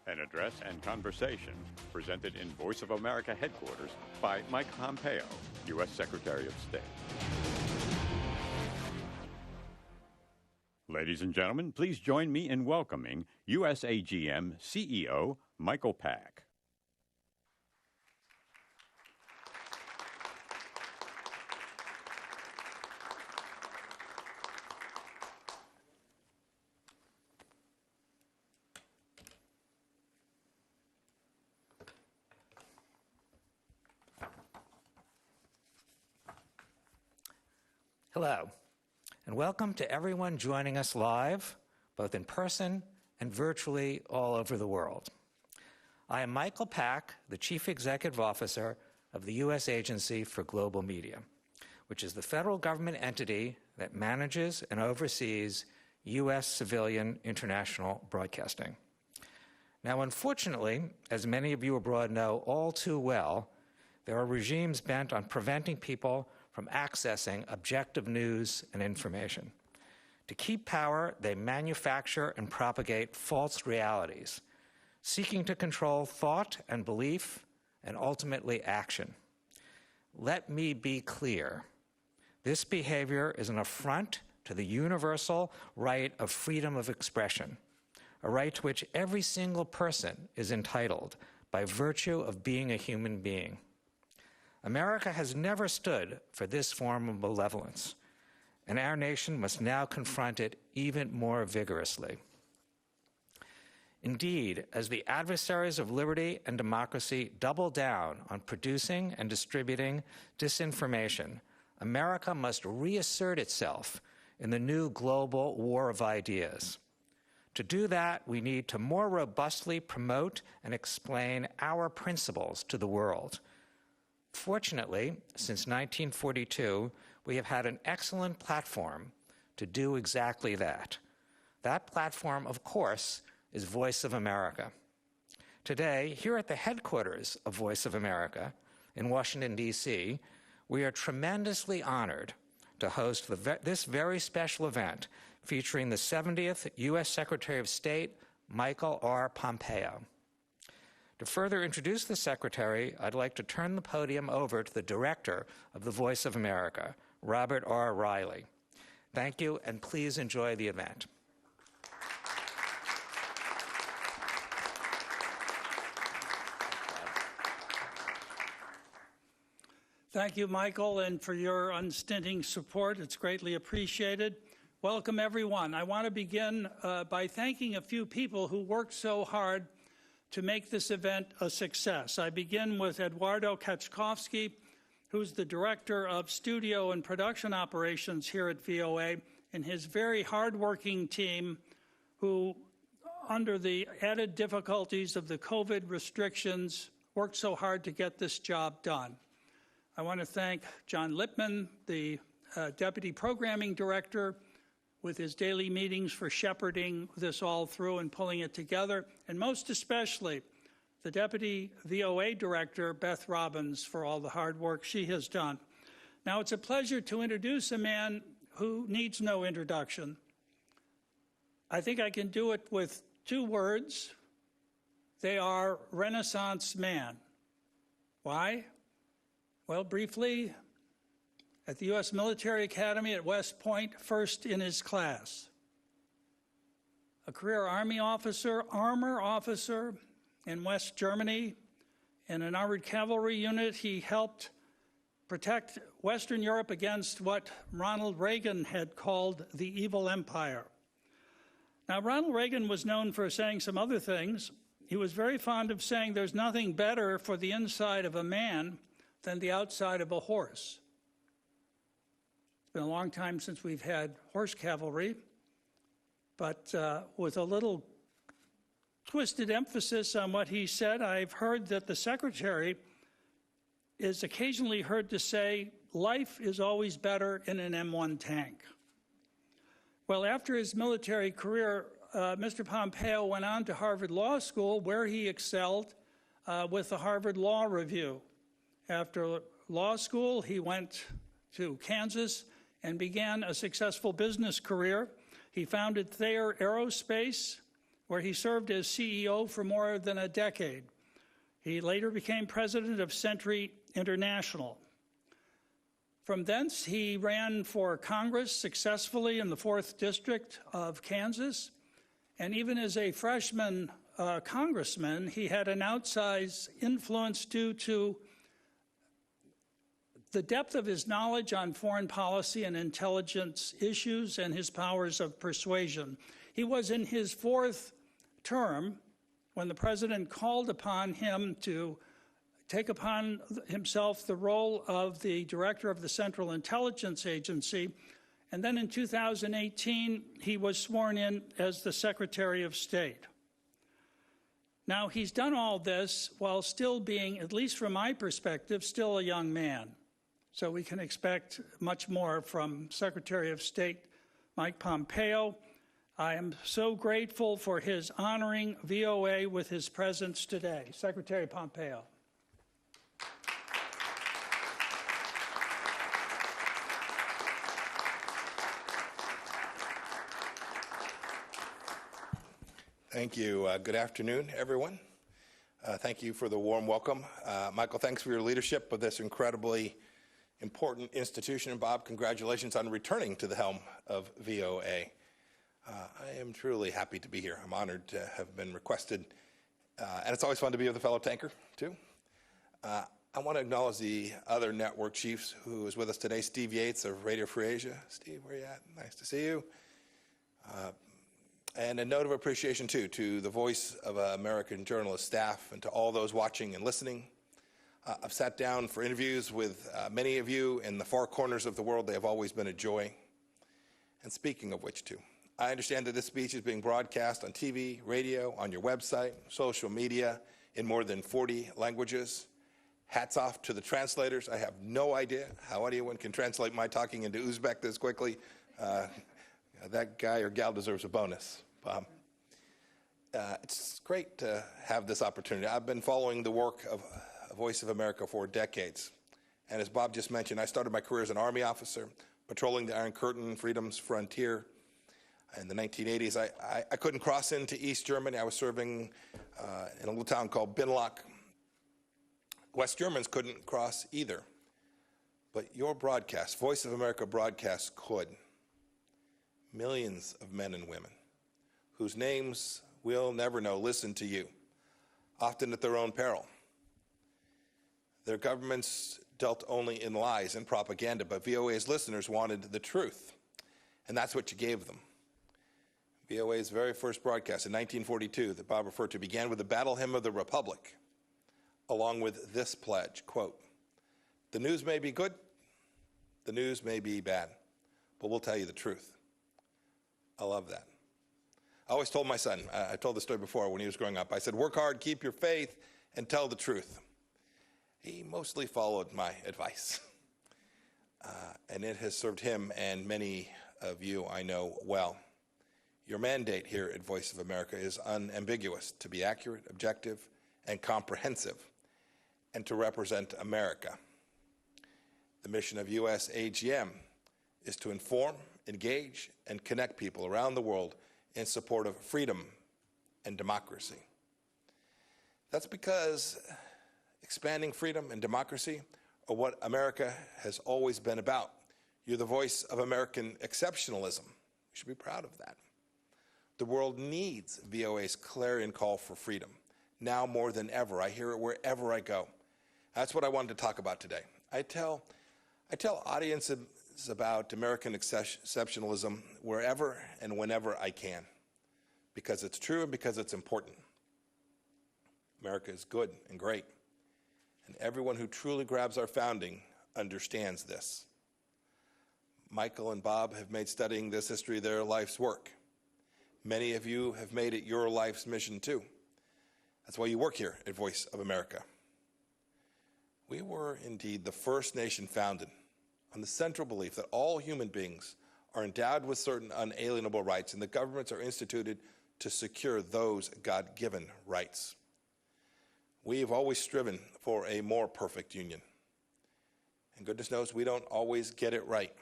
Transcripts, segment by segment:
An address and conversation presented in Voice of America headquarters by Mike Pompeo, U.S. Secretary of State. Ladies and gentlemen, please join me in welcoming USAGM CEO Michael Pack. Hello, and welcome to everyone joining us live, both in person and virtually all over the world. I am Michael Pack, the Chief Executive Officer of the U.S. Agency for Global Media, which is the federal government entity that manages and oversees U.S. civilian international broadcasting. Now, unfortunately, as many of you abroad know all too well, there are regimes bent on preventing people from accessing objective news and information. To keep power, they manufacture and propagate false realities, seeking to control thought and belief and ultimately action. Let me be clear. This behavior is an affront to the universal right of freedom of expression, a right to which every single person is entitled by virtue of being a human being. America has never stood for this form of malevolence, and our nation must now confront it even more vigorously. Indeed, as the adversaries of liberty and democracy double down on producing and distributing disinformation, America must reassert itself in the new global war of ideas. To do that, we need to more robustly promote and explain our principles to the world. Fortunately, since 1942, we have had an excellent platform to do exactly that. That platform, of course, is Voice of America. Today, here at the headquarters of Voice of America in Washington, D.C., we are tremendously honored to host this very special event featuring the 70th U.S. Secretary of State, Michael R. Pompeo. To further introduce the Secretary, I'd like to turn the podium over to the Director of the Voice of America, Robert R. Riley. Thank you, and please enjoy the event. Thank you, Michael, and for your unstinting support. It's greatly appreciated. Welcome, everyone. I want to begin by thanking a few people who worked so hard to make this event a success. I begin with Eduardo Kaczkowski, who's the Director of Studio and Production Operations here at VOA, and his very hardworking team who, under the added difficulties of the COVID restrictions, worked so hard to get this job done. I want to thank John Lippman, the Deputy Programming Director, with his daily meetings for shepherding this all through and pulling it together, and most especially the Deputy VOA Director, Beth Robbins, for all the hard work she has done. Now, it's a pleasure to introduce a man who needs no introduction. I think I can do it with two words. They are Renaissance man. Why? Well, briefly, at the U.S. Military Academy at West Point, first in his class. A career Army officer, armor officer in West Germany. In an armored cavalry unit, he helped protect Western Europe against what Ronald Reagan had called the evil empire. Now, Ronald Reagan was known for saying some other things. He was very fond of saying there's nothing better for the inside of a man than the outside of a horse. It's been a long time since we've had horse cavalry, but with a little twisted emphasis on what he said, I've heard that the Secretary is occasionally heard to say, life is always better in an M1 tank. Well, after his military career, Mr. Pompeo went on to Harvard Law School, where he excelled with the Harvard Law Review. After law school, he went to Kansas and began a successful business career. He founded Thayer Aerospace, where he served as CEO for more than a decade. He later became president of Century International. From thence, he ran for Congress successfully in the 4th District of Kansas, and even as a freshman congressman, he had an outsized influence due to the depth of his knowledge on foreign policy and intelligence issues and his powers of persuasion. He was in his 4th term when the president called upon him to take upon himself the role of the director of the Central Intelligence Agency. And then in 2018, he was sworn in as the Secretary of State. Now, he's done all this while still being, at least from my perspective, still a young man. So we can expect much more from Secretary of State Mike Pompeo. I am so grateful for his honoring VOA with his presence today. Secretary Pompeo. Thank you. Good afternoon, everyone. Thank you for the warm welcome. Michael, thanks for your leadership of this incredibly important institution. And Bob, congratulations on returning to the helm of VOA. I am truly happy to be here. I'm honored to have been requested. And it's always fun to be with a fellow tanker, too. I want to acknowledge the other network chiefs who is with us today. Steve Yates of Radio Free Asia. Steve, where are you at? Nice to see you. And a note of appreciation, too, to the Voice of American journalist staff and to all those watching and listening. I've sat down for interviews with many of you in the far corners of the world. They have always been a joy. And speaking of which, too, I understand that this speech is being broadcast on TV, radio, on your website, social media, in more than 40 languages. Hats off to the translators. I have no idea how anyone can translate my talking into Uzbek this quickly. That guy or gal deserves a bonus, Bob. It's great to have this opportunity. I've been following the work of Voice of America for decades. And as Bob just mentioned, I started my career as an Army officer, patrolling the Iron Curtain, Freedom's frontier. In the 1980s, I couldn't cross into East Germany. I was serving in a little town called Binlock. West Germans couldn't cross either. But your broadcast, Voice of America broadcast, could. Millions of men and women whose names we'll never know listen to you, often at their own peril. Their governments dealt only in lies and propaganda, but VOA's listeners wanted the truth, and that's what you gave them. VOA's very first broadcast in 1942 that Bob referred to began with the Battle Hymn of the Republic, along with this pledge, quote, "The news may be good, the news may be bad, but we'll tell you the truth." I love that. I always told my son, I told the story before when he was growing up, I said, work hard, keep your faith, and tell the truth. He mostly followed my advice. And it has served him and many of you I know well. Your mandate here at Voice of America is unambiguous: to be accurate, objective, and comprehensive, and to represent America. The mission of US AGM is to inform, engage, and connect people around the world in support of freedom and democracy. That's because expanding freedom and democracy are what America has always been about. You're the voice of American exceptionalism. You should be proud of that. The world needs VOA's clarion call for freedom, now more than ever. I hear it wherever I go. That's what I wanted to talk about today. I tell audiences about American exceptionalism wherever and whenever I can, because it's true and because it's important. America is good and great, and everyone who truly grabs our founding understands this. Michael and Bob have made studying this history their life's work. Many of you have made it your life's mission too. That's why you work here at Voice of America. We were indeed the first nation founded on the central belief that all human beings are endowed with certain unalienable rights, and the governments are instituted to secure those God-given rights. We have always striven for a more perfect union. And goodness knows we don't always get it right.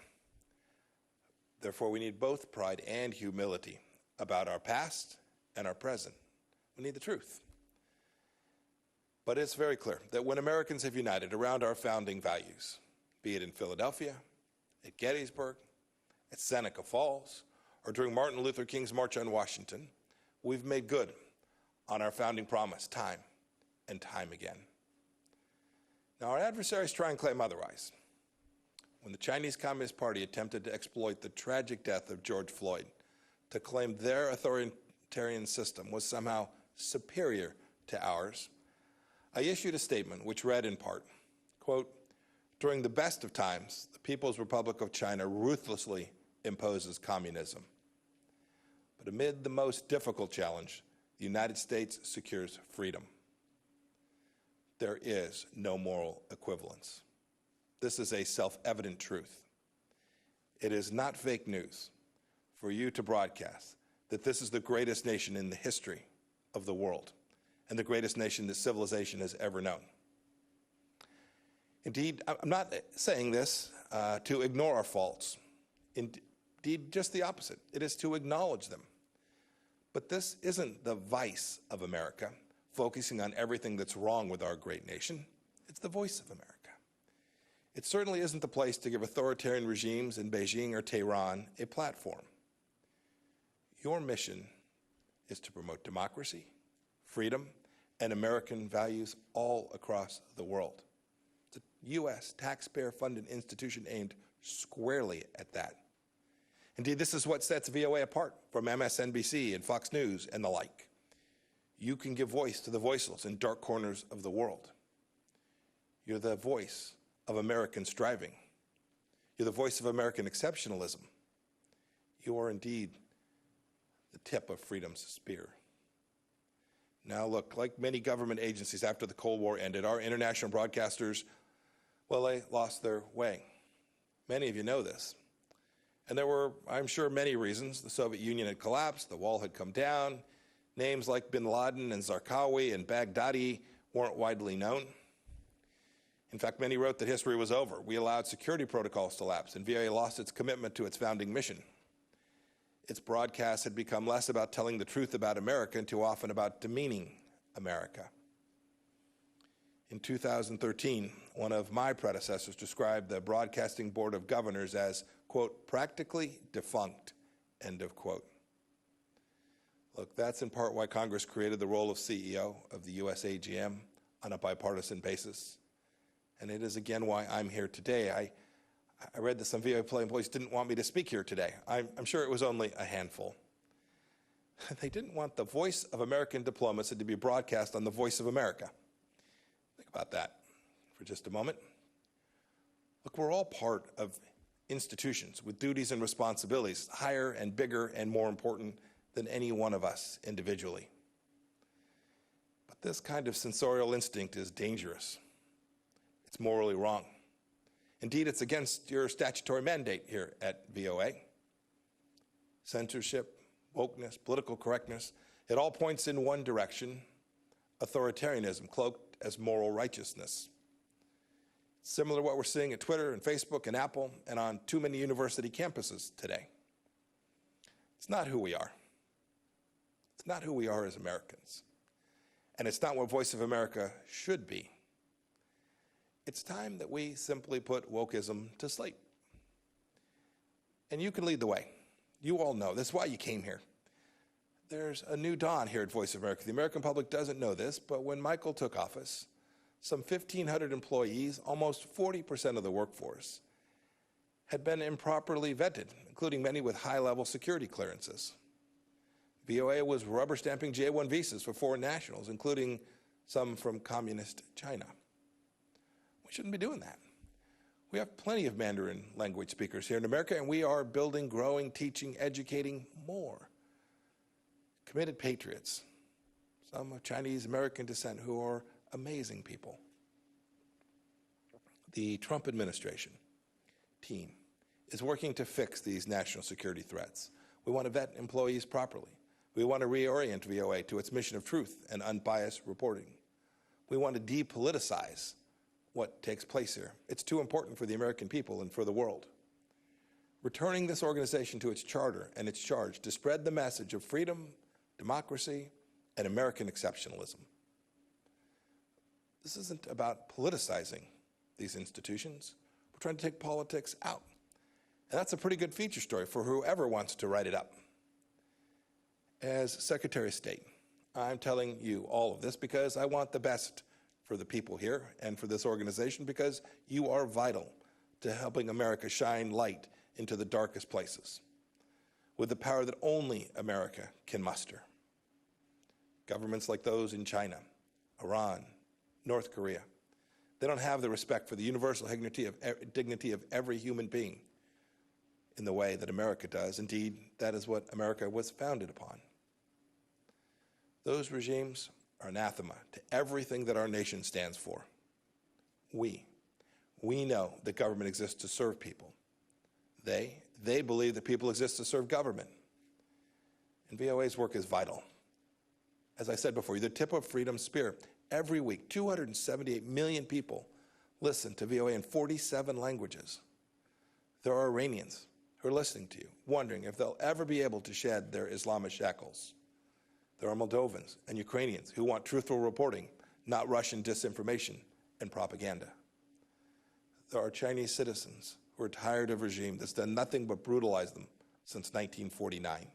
Therefore, we need both pride and humility about our past and our present. We need the truth. But it's very clear that when Americans have united around our founding values, be it in Philadelphia, at Gettysburg, at Seneca Falls, or during Martin Luther King's March on Washington, we've made good on our founding promise time and time again. Now, our adversaries try and claim otherwise. When the Chinese Communist Party attempted to exploit the tragic death of George Floyd to claim their authoritarian system was somehow superior to ours, I issued a statement which read in part, quote, "During the best of times, the People's Republic of China ruthlessly imposes communism. But amid the most difficult challenge, the United States secures freedom. There is no moral equivalence. This is a self-evident truth. It is not fake news for you to broadcast that this is the greatest nation in the history of the world and the greatest nation that civilization has ever known. Indeed, I'm not saying this to ignore our faults. Indeed, just the opposite. It is to acknowledge them. But this isn't the vice of America, focusing on everything that's wrong with our great nation. It's the voice of America. It certainly isn't the place to give authoritarian regimes in Beijing or Tehran a platform. Your mission is to promote democracy, freedom, and American values all across the world. It's a U.S. taxpayer-funded institution aimed squarely at that. Indeed, this is what sets VOA apart from MSNBC and Fox News and the like. You can give voice to the voiceless in dark corners of the world. You're the voice of American striving. You're the voice of American exceptionalism. You are indeed the tip of freedom's spear. Now look, like many government agencies after the Cold War ended, our international broadcasters, well, they lost their way. Many of you know this. And there were, I'm sure, many reasons. The Soviet Union had collapsed, the wall had come down, names like bin Laden and Zarqawi and Baghdadi weren't widely known. In fact, many wrote that history was over. We allowed security protocols to lapse, and VOA lost its commitment to its founding mission. Its broadcasts had become less about telling the truth about America and too often about demeaning America. In 2013, one of my predecessors described the Broadcasting Board of Governors as, quote, practically defunct, end of quote. Look, that's in part why Congress created the role of CEO of the USAGM on a bipartisan basis. And it is again why I'm here today. I read that some VOA employees didn't want me to speak here today. I'm sure it was only a handful. They didn't want the voice of American diplomacy to be broadcast on the Voice of America. Think about that for just a moment. Look, we're all part of institutions with duties and responsibilities higher and bigger and more important than any one of us individually. But this kind of censorial instinct is dangerous. It's morally wrong. Indeed, it's against your statutory mandate here at VOA. Censorship, wokeness, political correctness, it all points in one direction: authoritarianism cloaked as moral righteousness. Similar to what we're seeing at Twitter and Facebook and Apple and on too many university campuses today. It's not who we are. It's not who we are as Americans. And it's not what Voice of America should be. It's time that we simply put wokeism to sleep. And you can lead the way. You all know. That's why you came here. There's a new dawn here at Voice of America. The American public doesn't know this, but when Michael took office, some 1,500 employees, almost 40% of the workforce, had been improperly vetted, including many with high-level security clearances. VOA was rubber stamping J-1 visas for foreign nationals, including some from communist China. We shouldn't be doing that. We have plenty of Mandarin language speakers here in America, and we are building, growing, teaching, educating more committed patriots, some of Chinese American descent who are amazing people. The Trump administration team is working to fix these national security threats. We want to vet employees properly. We want to reorient VOA to its mission of truth and unbiased reporting. We want to depoliticize what takes place here. It's too important for the American people and for the world. Returning this organization to its charter and its charge to spread the message of freedom, democracy, and American exceptionalism. This isn't about politicizing these institutions. We're trying to take politics out. And that's a pretty good feature story for whoever wants to write it up. As Secretary of State, I'm telling you all of this because I want the best for the people here and for this organization, because you are vital to helping America shine light into the darkest places with the power that only America can muster. Governments like those in China, Iran, North Korea, they don't have the respect for the universal dignity of every human being in the way that America does. Indeed, that is what America was founded upon. Those regimes are anathema to everything that our nation stands for. We know that government exists to serve people. They believe that people exist to serve government. And VOA's work is vital. As I said before, you're the tip of freedom's spear. Every week, 278 million people listen to VOA in 47 languages. There are Iranians who are listening to you, wondering if they'll ever be able to shed their Islamic shackles. There are Moldovans and Ukrainians who want truthful reporting, not Russian disinformation and propaganda. There are Chinese citizens who are tired of a regime that's done nothing but brutalize them since 1949.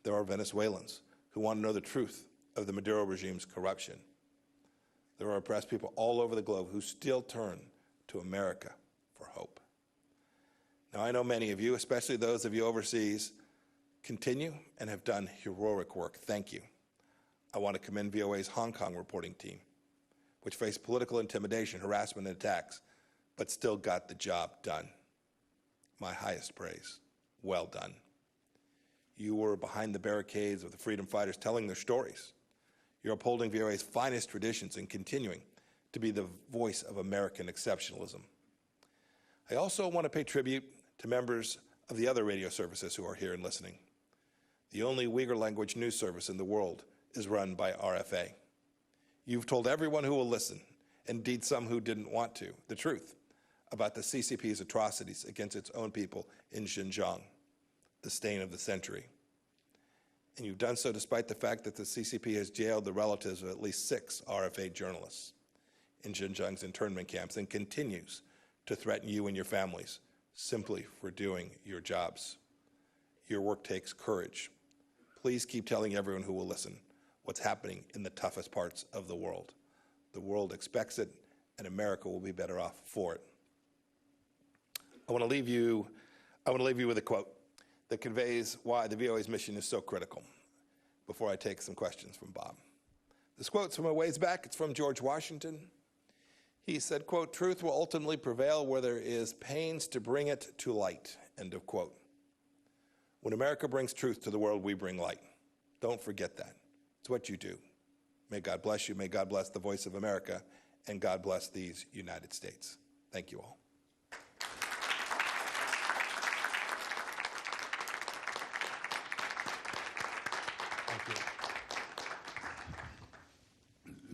There are Venezuelans who want to know the truth of the Maduro regime's corruption. There are oppressed people all over the globe who still turn to America for hope. Now, I know many of you, especially those of you overseas, continue and have done heroic work. Thank you. I want to commend VOA's Hong Kong reporting team, which faced political intimidation, harassment, and attacks, but still got the job done. My highest praise. Well done. You were behind the barricades of the freedom fighters telling their stories. You're upholding VOA's finest traditions and continuing to be the voice of American exceptionalism. I also want to pay tribute to members of the other radio services who are here and listening. The only Uyghur language news service in the world is run by RFA. You've told everyone who will listen, indeed some who didn't want to, the truth about the CCP's atrocities against its own people in Xinjiang, the stain of the century. And you've done so despite the fact that the CCP has jailed the relatives of at least 6 RFA journalists in Xinjiang's internment camps and continues to threaten you and your families simply for doing your jobs. Your work takes courage. Please keep telling everyone who will listen what's happening in the toughest parts of the world. The world expects it, and America will be better off for it. I want to leave you with a quote that conveys why the VOA's mission is so critical before I take some questions from Bob. This quote's from a ways back. It's from George Washington. He said, quote, "Truth will ultimately prevail where there is pains to bring it to light," end of quote. When America brings truth to the world, we bring light. Don't forget that. It's what you do. May God bless you. May God bless the voice of America, and God bless these United States. Thank you all.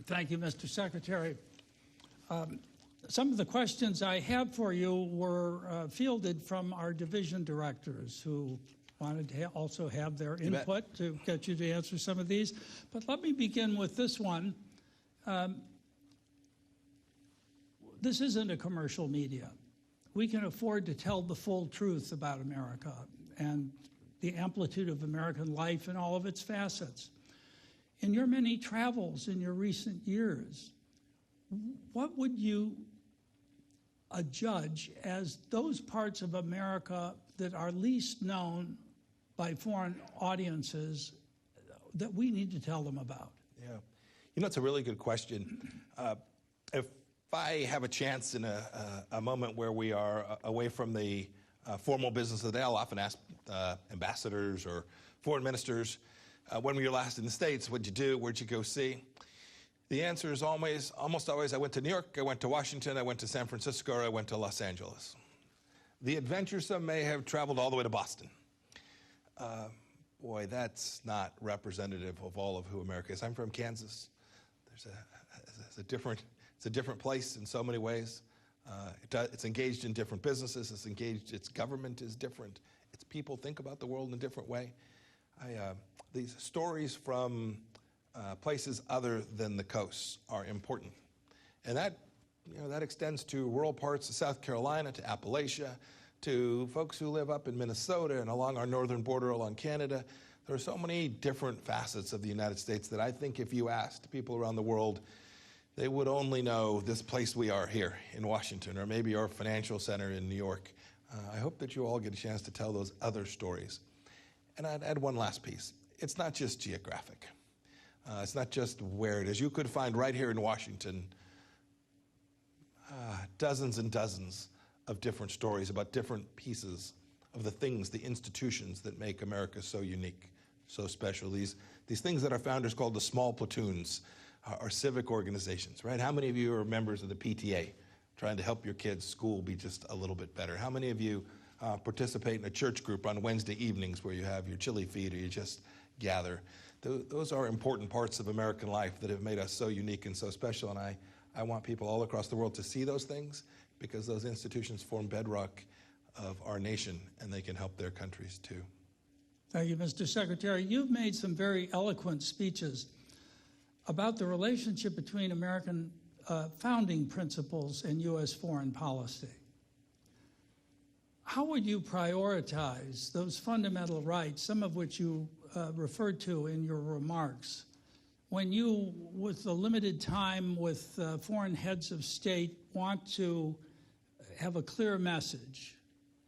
Thank you, Mr. Secretary. Some of the questions I have for you were fielded from our division directors who wanted to also have their input to get you to answer some of these. But let me begin with this one. This isn't a commercial media. We can afford to tell the full truth about America and the amplitude of American life and all of its facets. In your many travels in your recent years, what would you judge as those parts of America that are least known by foreign audiences that we need to tell them about? Yeah. You know, it's a really good question. If I have a chance in a moment where we are away from the formal business of the day, I'll often ask ambassadors or foreign ministers, when were you last in the States? What'd you do? Where'd you go see? The answer is almost always, I went to New York, I went to Washington, I went to San Francisco, or I went to Los Angeles. The adventuresome may have traveled all the way to Boston. Boy, that's not representative of all of who America is. I'm from Kansas. It's a different place in so many ways. It's engaged in different businesses. Its government is different. Its people think about the world in a different way. These stories from places other than the coasts are important. And that extends to rural parts of South Carolina, to Appalachia, to folks who live up in Minnesota and along our northern border along Canada. There are so many different facets of the United States that I think if you asked people around the world, they would only know this place we are here in Washington, or maybe our financial center in New York. I hope that you all get a chance to tell those other stories. And I'd add one last piece. It's not just geographic. It's not just where it is. You could find right here in Washington dozens and dozens of different stories about different pieces of the things, the institutions that make America so unique, so special. These things that our founders called the small platoons, our civic organizations, right? How many of you are members of the PTA, trying to help your kids' school be just a little bit better? How many of you participate in a church group on Wednesday evenings where you have your chili feed or you just gather? Those are important parts of American life that have made us so unique and so special, and I want people all across the world to see those things, because those institutions form bedrock of our nation, and they can help their countries too. Thank you, Mr. Secretary. You've made some very eloquent speeches about the relationship between American founding principles and U.S. foreign policy. How would you prioritize those fundamental rights, some of which you referred to in your remarks, when you, with the limited time with foreign heads of state, want to have a clear message?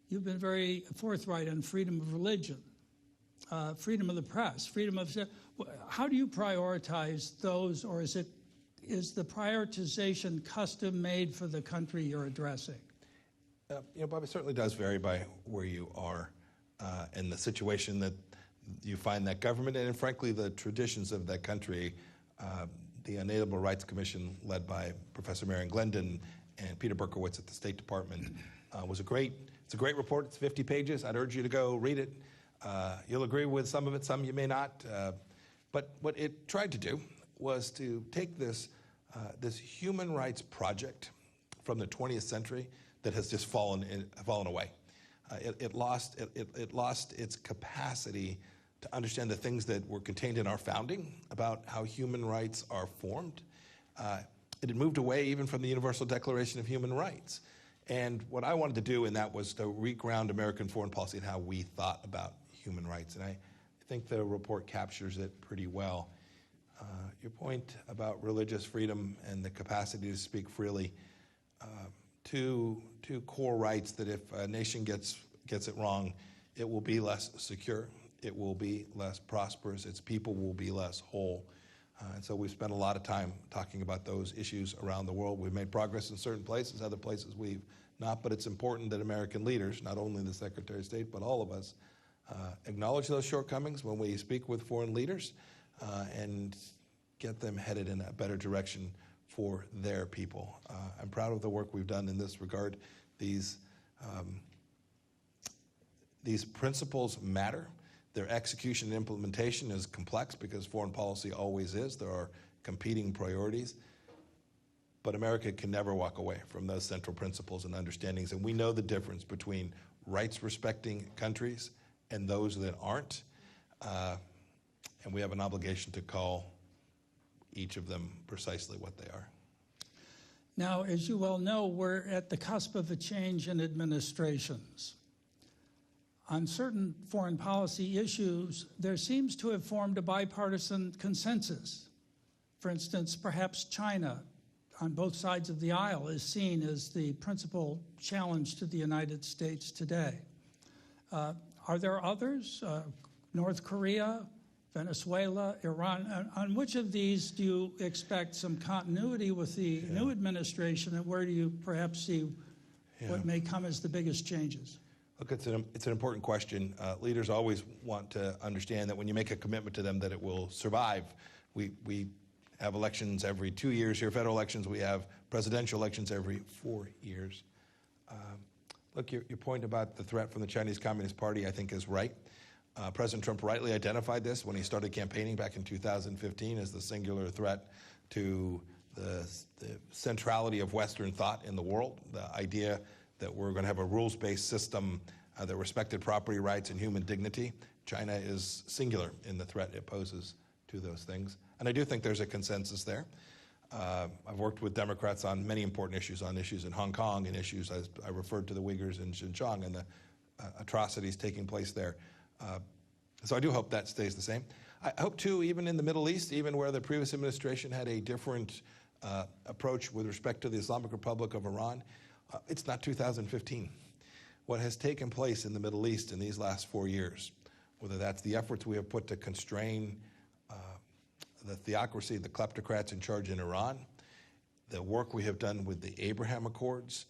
You've been very forthright on freedom of religion, freedom of the press, freedom of... How do you prioritize those, or is the prioritization custom made for the country you're addressing? Bob, it certainly does vary by where you are and the situation that you find that government, and frankly, the traditions of that country. The Unalienable Rights Commission, led by Professor Marion Glendon and Peter Berkowitz at the State Department, it's a great report. It's 50 pages. I'd urge you to go read it. You'll agree with some of it, some you may not. But what it tried to do was to take this human rights project from the 20th century that has just fallen away. It lost its capacity to understand the things that were contained in our founding about how human rights are formed. It had moved away even from the Universal Declaration of Human Rights. And what I wanted to do in that was to reground American foreign policy and how we thought about human rights. And I think the report captures it pretty well. Your point about religious freedom and the capacity to speak freely, two core rights that if a nation gets it wrong, it will be less secure, it will be less prosperous, its people will be less whole. And so we've spent a lot of time talking about those issues around the world. We've made progress in certain places, other places we've not, but it's important that American leaders, not only the Secretary of State, but all of us, acknowledge those shortcomings when we speak with foreign leaders and get them headed in a better direction for their people. I'm proud of the work we've done in this regard. These principles matter. Their execution and implementation is complex because foreign policy always is. There are competing priorities. But America can never walk away from those central principles and understandings. And we know the difference between rights-respecting countries and those that aren't. And we have an obligation to call each of them precisely what they are. Now, as you well know, we're at the cusp of a change in administrations. On certain foreign policy issues, there seems to have formed a bipartisan consensus. For instance, perhaps China, on both sides of the aisle, is seen as the principal challenge to the United States today. Are there others? North Korea, Venezuela, Iran? On which of these do you expect some continuity with the new administration, and where do you perhaps see what may come as the biggest changes? Look, it's an important question. Leaders always want to understand that when you make a commitment to them that it will survive. We have elections every 2 years here, federal elections. We have presidential elections every 4 years. Look, your point about the threat from the Chinese Communist Party, I think, is right. President Trump rightly identified this when he started campaigning back in 2015 as the singular threat to the centrality of Western thought in the world, the idea that we're going to have a rules-based system that respected property rights and human dignity. China is singular in the threat it poses to those things. And I do think there's a consensus there. I've worked with Democrats on many important issues in Hong Kong, and issues as I referred to the Uyghurs in Xinjiang and the atrocities taking place there. So I do hope that stays the same. I hope, too, even in the Middle East, even where the previous administration had a different approach with respect to the Islamic Republic of Iran, it's not 2015. What has taken place in the Middle East in these last 4 years, whether that's the efforts we have put to constrain the theocracy, the kleptocrats in charge in Iran, the work we have done with the Abraham Accords,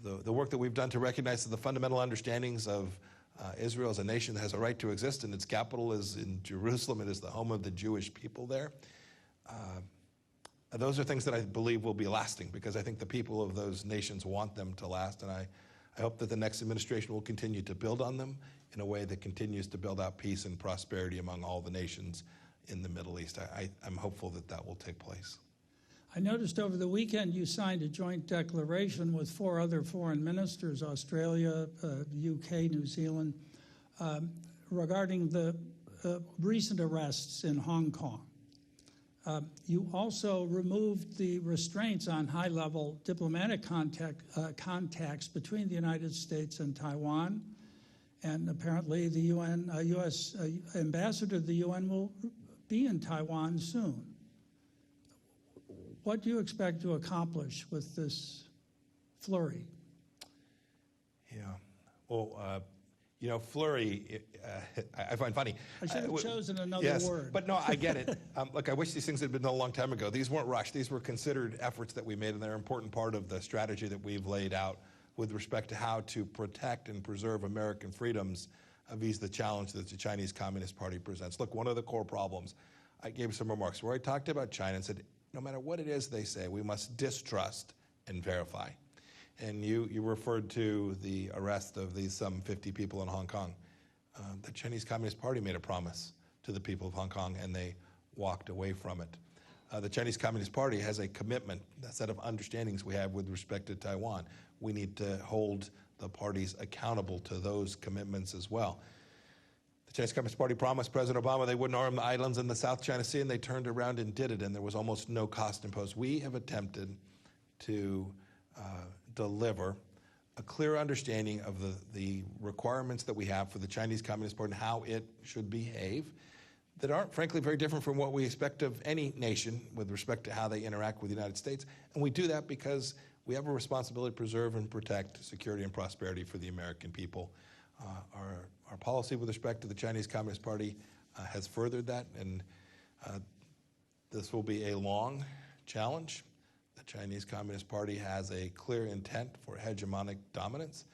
the work that we've done to recognize the fundamental understandings of Israel as a nation that has a right to exist, and its capital is in Jerusalem. It is the home of the Jewish people there. Those are things that I believe will be lasting, because I think the people of those nations want them to last, and I hope that the next administration will continue to build on them in a way that continues to build out peace and prosperity among all the nations in the Middle East. I'm hopeful that that will take place. I noticed over the weekend you signed a joint declaration with 4 other foreign ministers, Australia, UK, New Zealand, regarding the recent arrests in Hong Kong. You also removed the restraints on high-level diplomatic contacts between the United States and Taiwan, and apparently the U.S. ambassador to the UN will be in Taiwan soon. What do you expect to accomplish with this flurry? Yeah, well, flurry, I find funny. I should have chosen another word. But no, I get it. Look, I wish these things had been done a long time ago. These weren't rushed. These were considered efforts that we made, and they're an important part of the strategy that we've laid out with respect to how to protect and preserve American freedoms vis the challenge that the Chinese Communist Party presents. Look, one of the core problems, I gave some remarks where I talked about China and said, no matter what it is they say, we must distrust and verify. And you referred to the arrest of these some 50 people in Hong Kong. The Chinese Communist Party made a promise to the people of Hong Kong, and they walked away from it. The Chinese Communist Party has a commitment, a set of understandings we have with respect to Taiwan. We need to hold the parties accountable to those commitments as well. The Chinese Communist Party promised President Obama they wouldn't arm the islands in the South China Sea, and they turned around and did it, and there was almost no cost imposed. We have attempted to deliver a clear understanding of the requirements that we have for the Chinese Communist Party and how it should behave that aren't, frankly, very different from what we expect of any nation with respect to how they interact with the United States. And we do that because we have a responsibility to preserve and protect security and prosperity for the American people. Our policy with respect to the Chinese Communist Party has furthered that, and this will be a long challenge. The Chinese Communist Party has a clear intent for hegemonic dominance,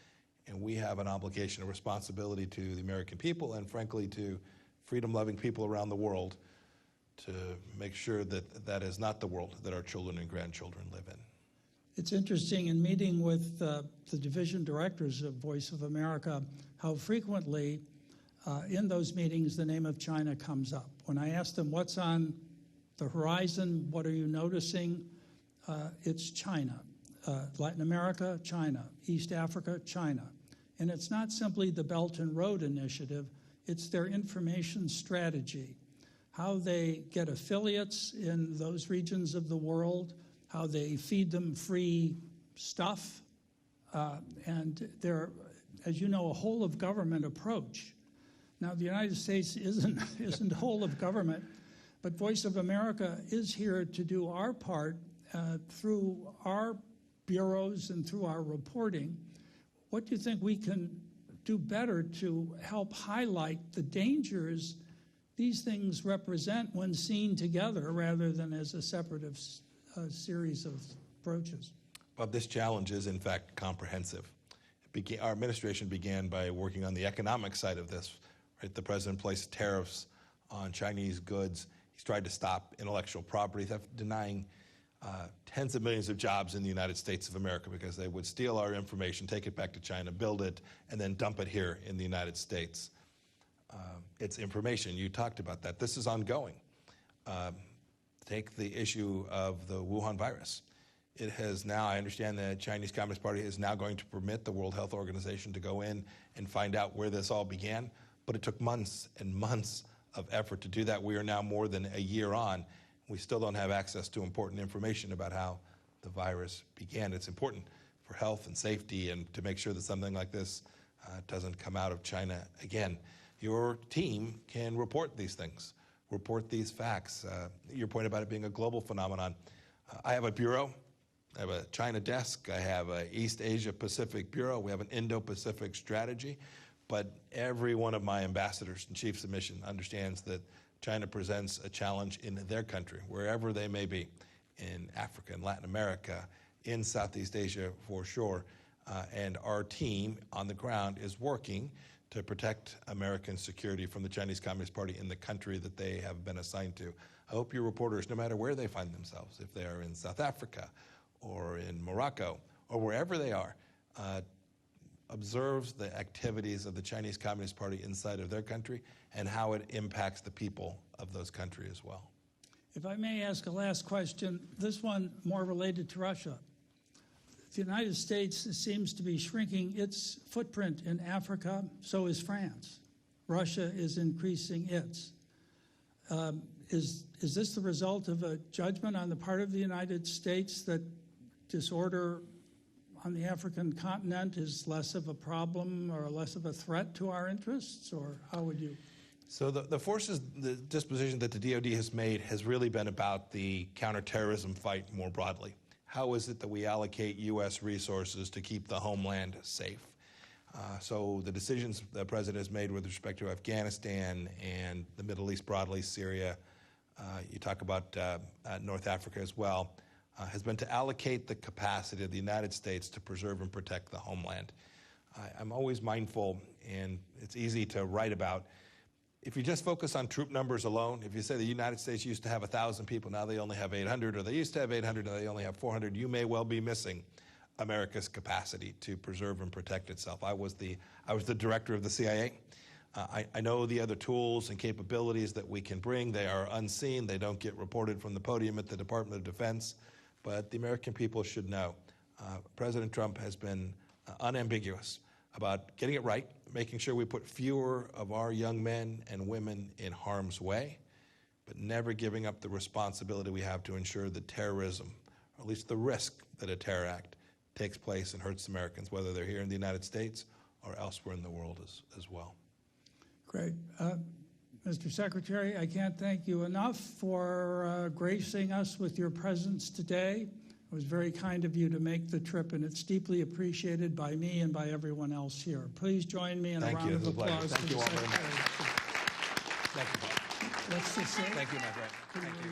and we have an obligation, a responsibility to the American people and, frankly, to freedom-loving people around the world to make sure that that is not the world that our children and grandchildren live in. It's interesting in meeting with the division directors of Voice of America how frequently in those meetings the name of China comes up. When I ask them what's on the horizon, what are you noticing, it's China. Latin America, China. East Africa, China. And it's not simply the Belt and Road Initiative, it's their information strategy, how they get affiliates in those regions of the world, how they feed them free stuff, and they're, as you know, a whole-of-government approach. Now, the United States isn't whole of government, but Voice of America is here to do our part through our bureaus and through our reporting. What do you think we can do better to help highlight the dangers these things represent when seen together rather than as a separate series of approaches? Well, this challenge is, in fact, comprehensive. Our administration began by working on the economic side of this. Right? The president placed tariffs on Chinese goods. He's tried to stop intellectual property theft, denying tens of millions of jobs in the United States of America because they would steal our information, take it back to China, build it, and then dump it here in the United States. It's information. You talked about that. This is ongoing. Take the issue of the Wuhan virus. It has now, I understand the Chinese Communist Party is now going to permit the World Health Organization to go in and find out where this all began. but it took months and months of effort to do that. We are now more than a year on. We still don't have access to important information about how the virus began. It's important for health and safety and to make sure that something like this doesn't come out of China again. Your team can report these things, report these facts. Your point about it being a global phenomenon. I have a bureau. I have a China desk. I have an East Asia Pacific bureau. We have an Indo-Pacific strategy. But every one of my ambassadors and chiefs of mission understands that China presents a challenge in their country, wherever they may be, in Africa, in Latin America, in Southeast Asia for sure. And our team on the ground is working to protect American security from the Chinese Communist Party in the country that they have been assigned to. I hope your reporters, no matter where they find themselves, if they are in South Africa or in Morocco or wherever they are, observes the activities of the Chinese Communist Party inside of their country and how it impacts the people of those countries as well. If I may ask a last question, this one more related to Russia. The United States seems to be shrinking its footprint in Africa, so is France. Russia is increasing its. Is this the result of a judgment on the part of the United States that disorder on the African continent is less of a problem or less of a threat to our interests, or how would you? So the forces, the disposition that the DoD has made has really been about the counterterrorism fight more broadly. How is it that we allocate U.S. resources to keep the homeland safe? So the decisions the President has made with respect to Afghanistan and the Middle East broadly, Syria, you talk about North Africa as well, has been to allocate the capacity of the United States to preserve and protect the homeland. I'm always mindful, and it's easy to write about, if you just focus on troop numbers alone, if you say the United States used to have 1,000 people, now they only have 800, or they used to have 800, now they only have 400, you may well be missing America's capacity to preserve and protect itself. I was the director of the CIA. I know the other tools and capabilities that we can bring. They are unseen. They don't get reported from the podium at the Department of Defense. But the American people should know President Trump has been unambiguous about getting it right, making sure we put fewer of our young men and women in harm's way, but never giving up the responsibility we have to ensure that terrorism, or at least the risk that a terror act takes place and hurts Americans, whether they're here in the United States or elsewhere in the world as well. Great. Mr. Secretary, I can't thank you enough for gracing us with your presence today. It was very kind of you to make the trip, and it's deeply appreciated by me and by everyone else here. Please join me in a round of applause. Thank you all very much. Thank you. Let's just say, Thank you, my friend. Thank you.